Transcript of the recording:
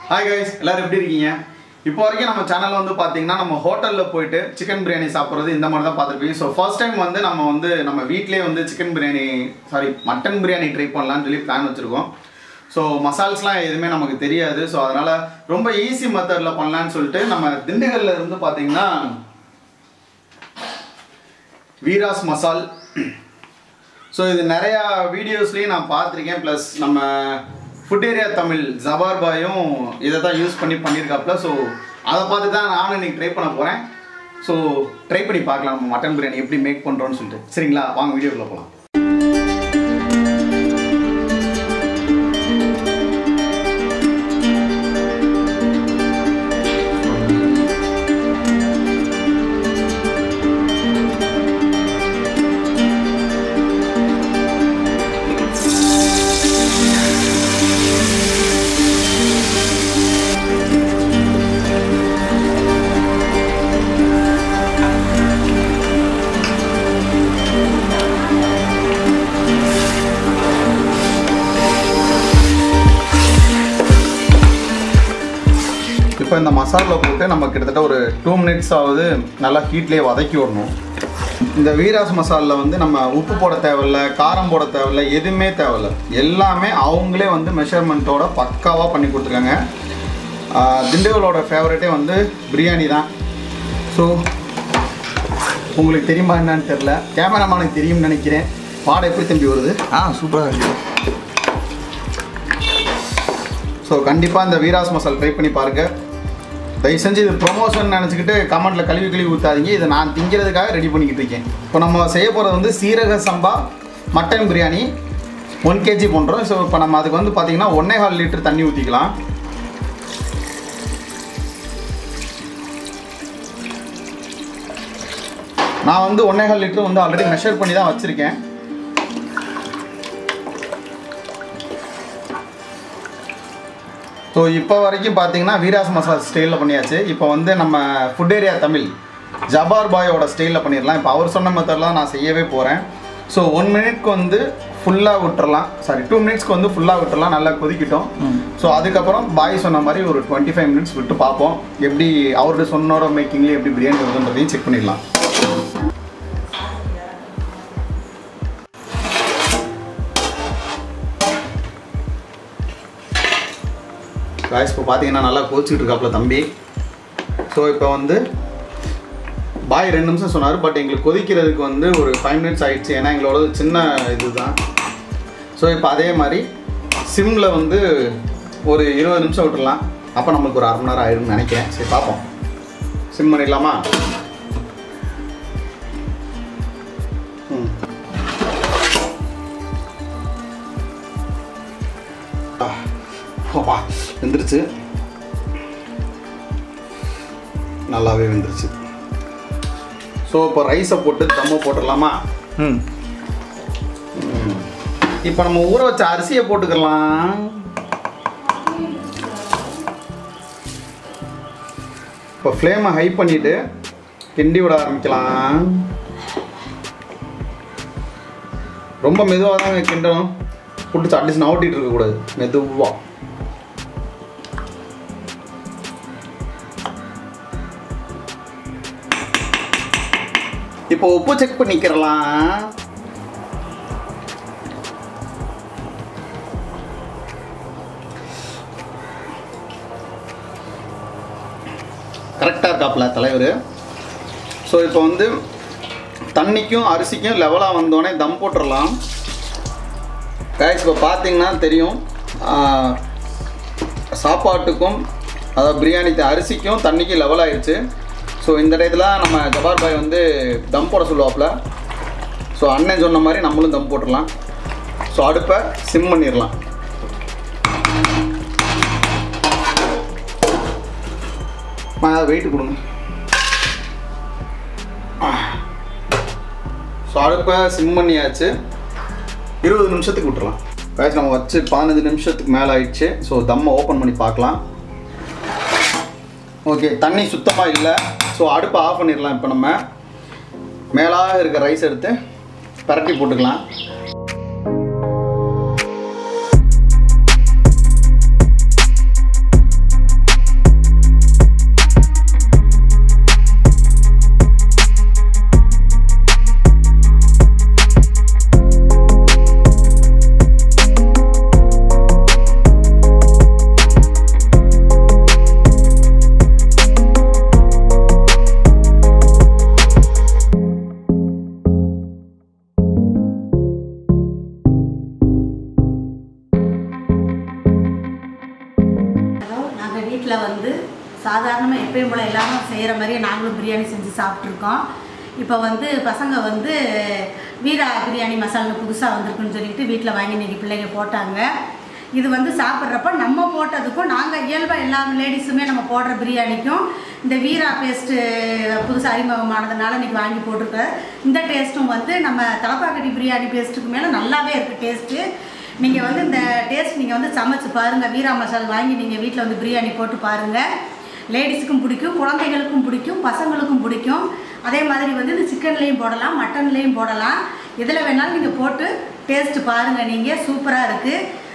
Hi guys, எல்லாரும் எப்படி இருக்கீங்க? இப்போ வரைக்கும் நம்ம சேனல்ல வந்து பாத்தீங்கன்னா நம்ம ஹோட்டல்ல போயிட்டு சிக்கன் பிரியாணி சாப்பிடுறது இந்த மாதிரி தான் பார்த்திருப்பீங்க. சோ ஃபர்ஸ்ட் டைம் வந்து நம்ம வீட்லயே வந்து மட்டன் பிரியாணி ட்ரை பண்ணலாம்னு சொல்லி பிளான் வச்சிருக்கோம். சோ மசாலாஸ்லாம் எதுவுமே நமக்கு தெரியாது. சோ அதனால ரொம்ப ஈஸி மெத்தட்ல பண்ணலாம்னு சொல்லிட்டு நம்ம திண்டுக்கல்ல இருந்து பாத்தீங்கன்னா வீராஸ் மசால். சோ இது நிறைய வீடியோஸ்லயே நான் பார்த்திருக்கேன். ப்ளஸ் நம்ம ஃபுட் ஏரியா தமிழ் ஜபார் பாயும் இதை தான் யூஸ் பண்ணியிருக்காப்ல. ஸோ அதை பார்த்து தான் நானும் இன்னைக்கு ட்ரை பண்ண போகிறேன். ஸோ ட்ரை பண்ணி பார்க்கலாம் நம்ம மட்டன் பிரியாணி எப்படி மேக் பண்ணுறோன்னு சொல்லிட்டு. சரிங்களா, வாங்க வீடியோக்குள்ள போகலாம். இப்போ இந்த மசாலா போட்டு நம்ம கிட்டத்தட்ட ஒரு 2 minutes ஆகுது நல்லா ஹீட்லேயே வதக்கி விடணும். இந்த வீராஸ் மசாலில் வந்து நம்ம உப்பு போட தேவையில்ல, காரம் போட தேவையில்ல, எதுவுமே தேவையில்ல. எல்லாமே அவங்களே வந்து மெஷர்மெண்ட்டோட பக்காவாக பண்ணி கொடுத்துருக்காங்க. திண்டுக்கலோட ஃபேவரட்டே வந்து பிரியாணி தான். ஸோ உங்களுக்கு தெரியுமா என்னன்னு தெரில, கேமராமேனுக்கு தெரியும்னு நினைக்கிறேன். பாடம் எப்படி தம்பி வருது? சூப்பராக இருக்குது. ஸோ கண்டிப்பாக இந்த வீராஸ் மசால் ட்ரை பண்ணி பாருங்கள். தயவு செஞ்சு இது ப்ரொமோஷன் நினச்சிக்கிட்டு கமெண்ட்டில் கழுவி ஊற்றாதீங்க. இதை நான் திங்கிறதுக்காக ரெடி பண்ணிக்கிட்டு இருக்கேன். இப்போ நம்ம செய்ய போகிறது வந்து சீரக சம்பா மட்டன் பிரியாணி 1 kg பண்ணுறோம். ஸோ இப்போ நம்ம அதுக்கு வந்து பார்த்திங்கன்னா 1.25 லிட்டர் தண்ணி ஊற்றிக்கலாம். நான் வந்து 1.25 லிட்டர் வந்து ஆல்ரெடி மெஷர் பண்ணி தான் வச்சுருக்கேன். ஸோ இப்போ வரைக்கும் பார்த்தீங்கன்னா வீராஸ் மசால் ஸ்டைலில் பண்ணியாச்சு. இப்போ வந்து நம்ம ஃபுட் ஏரியா தமிழ் ஜபார் பாயோட ஸ்டைலில் பண்ணிடலாம். இப்போ அவர் சொன்ன மெத்தட்லாம் நான் செய்யவே போகிறேன். ஸோ 1 minute வந்து ஃபுல்லாக விட்டுறலாம், 2 minutes வந்து ஃபுல்லாக விட்டுறலாம், நல்லா கொதிக்கிட்டோம். ஸோ அதுக்கப்புறம் பாய் சொன்ன மாதிரி ஒரு 25 minutes விட்டு பார்ப்போம் எப்படி அவருடைய சொன்னோட மேக்கிங்லேயே எப்படி பிரியாணி வருதுன்றதையும் செக் பண்ணிடலாம். காய்ஸ் இப்போ பார்த்தீங்கன்னா நல்லா கொதிச்சுட்டு இருக்காப்புல தம்பி. ஸோ இப்போ வந்து பாய் 2 நிமிஷம் சொன்னார். பட் எங்களுக்கு கொதிக்கிறதுக்கு வந்து ஒரு 5 minutes ஆகிடுச்சு. ஏன்னா எங்களோட சின்ன இது தான். ஸோ இப்போ அதே மாதிரி சிம்மில் வந்து ஒரு 20 நிமிஷம் விட்டுடலாம். அப்போ நம்மளுக்கு ஒரு 1/2 மணி நேரம் ஆயிடும்னு நினைக்கிறேன். சரி பார்ப்போம். சிம் பண்ணிடலாமா? வெந்துருச்சு, நல்லாவே வெந்துருச்சு. ஸோ இப்போ ரைஸை போட்டு தம்ம போட்டுடலாமா? இப்போ நம்ம ஊற வச்ச அரிசியை போட்டுக்கலாம். இப்போ ஃப்ளேமை ஹை பண்ணிட்டு கிண்டி விட ஆரம்பிக்கலாம். ரொம்ப மெதுவாக தான் கிண்டணும், புட்டு அடிச்சு நவட்டிட்டு இருக்கக்கூடாது, மெதுவாக. இப்போ உப்பு செக் பண்ணிக்கிறலாம். கரெக்டாக இருக்காப்ல தலைவர். ஸோ இப்போ வந்து தண்ணிக்கும் அரிசிக்கும் லெவலாக வந்தோடனே தம் போட்டுடலாம். கைஸ் இப்போ பார்த்தீங்கன்னா தெரியும், சாப்பாட்டுக்கும் அதாவது பிரியாணி அரிசிக்கும் தண்ணிக்கும் லெவல் ஆயிடுச்சு. ஸோ இந்த டயத்தில் நம்ம ஜபார் பாய் வந்து தம் போட சொல்லுவாப்புல. ஸோ அண்ணன் சொன்ன மாதிரி நம்மளும் தம் போட்டுடலாம். ஸோ அடுப்பை சிம் பண்ணிடலாம். வெயிட் கொடுங்க. ஸோ அடுப்பை சிம் பண்ணியாச்சு. 20 நிமிஷத்துக்கு விட்டுறலாம். கைஸ் நம்ம வச்சு 15 நிமிஷத்துக்கு மேலே ஆயிடுச்சு. ஸோ தம்மை ஓப்பன் பண்ணி பார்க்கலாம். ஓகே, தண்ணி சுத்தமாக இல்லை. ஸோ அடுப்பை ஆஃப் பண்ணிடலாம். இப்போ நம்ம மேலாக இருக்க ரைஸ் எடுத்து பரட்டி போட்டுக்கலாம். நாங்கள் வீட்டில் வந்து சாதாரணமாக எப்பயும் போல் எல்லாரும் செய்கிற மாதிரியே நாங்களும் பிரியாணி செஞ்சு சாப்பிட்ருக்கோம். இப்போ வந்து பசங்க வந்து வீரா பிரியாணி மசாலா புதுசாக வந்திருக்குன்னு சொல்லிட்டு வீட்டில் வாங்கி இன்றைக்கி பிள்ளைங்க போட்டாங்க. இது வந்து சாப்பிட்றப்ப நம்ம போட்டதுக்கும் நாங்கள் இயல்பாக எல்லா லேடிஸுமே நம்ம போடுற பிரியாணிக்கும் இந்த வீரா பேஸ்ட்டு புதுசாக அறிமுகமானதுனால இன்றைக்கி வாங்கி போட்டிருக்க இந்த டேஸ்ட்டும் வந்து நம்ம தலப்பாக்கட்டி பிரியாணி பேஸ்ட்டுக்கு மேலே நல்லாவே இருக்குது டேஸ்ட்டு. நீங்கள் வந்து இந்த டேஸ்ட் நீங்கள் வந்து சமைச்சு பாருங்கள். வீரா மசாலா வாங்கி நீங்கள் வீட்டில் வந்து பிரியாணி போட்டு பாருங்கள். லேடிஸுக்கும் பிடிக்கும், குழந்தைகளுக்கும் பிடிக்கும், பசங்களுக்கும் பிடிக்கும். அதே மாதிரி வந்து இந்த சிக்கன்லேயும் போடலாம், மட்டன்லேயும் போடலாம். எதில் வேணாலும் நீங்கள் போட்டு டேஸ்ட்டு பாருங்கள். நீங்கள் சூப்பராக இருக்குது.